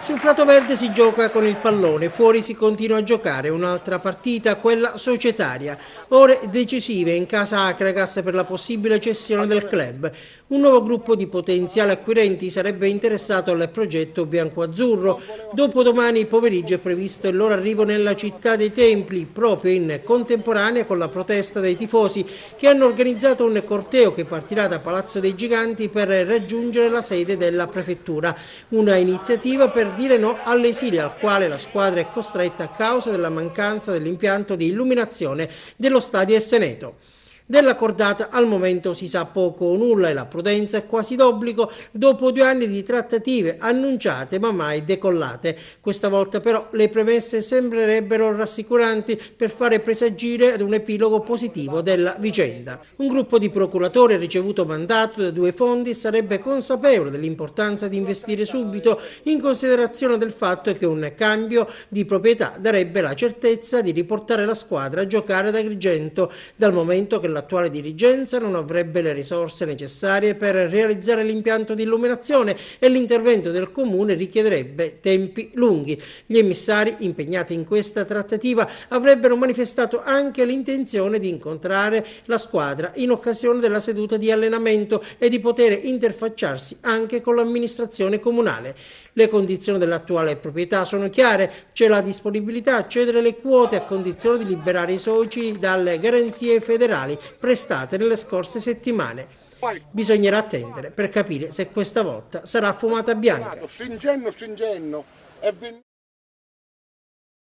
Sul prato verde si gioca con il pallone, fuori si continua a giocare, un'altra partita, quella societaria. Ore decisive in casa Acragas per la possibile cessione del club. Un nuovo gruppo di potenziali acquirenti sarebbe interessato al progetto bianco-azzurro. Dopodomani pomeriggio è previsto il loro arrivo nella città dei Templi, proprio in contemporanea con la protesta dei tifosi che hanno organizzato un corteo che partirà da Palazzo dei Giganti per raggiungere la sede della prefettura. Una iniziativa per dire no all'esilio al quale la squadra è costretta a causa della mancanza dell'impianto di illuminazione dello stadio Esseneto. Della cordata al momento si sa poco o nulla e la prudenza è quasi d'obbligo dopo 2 anni di trattative annunciate ma mai decollate. Questa volta però le premesse sembrerebbero rassicuranti per fare presagire ad un epilogo positivo della vicenda. Un gruppo di procuratori ha ricevuto mandato da 2 fondi e sarebbe consapevole dell'importanza di investire subito in considerazione del fatto che un cambio di proprietà darebbe la certezza di riportare la squadra a giocare ad Agrigento, dal momento che l'attuale dirigenza non avrebbe le risorse necessarie per realizzare l'impianto di illuminazione e l'intervento del comune richiederebbe tempi lunghi. Gli emissari impegnati in questa trattativa avrebbero manifestato anche l'intenzione di incontrare la squadra in occasione della seduta di allenamento e di poter interfacciarsi anche con l'amministrazione comunale. Le condizioni dell'attuale proprietà sono chiare, c'è la disponibilità a cedere le quote a condizione di liberare i soci dalle garanzie federali prestate nelle scorse settimane. Bisognerà attendere per capire se questa volta sarà fumata bianca.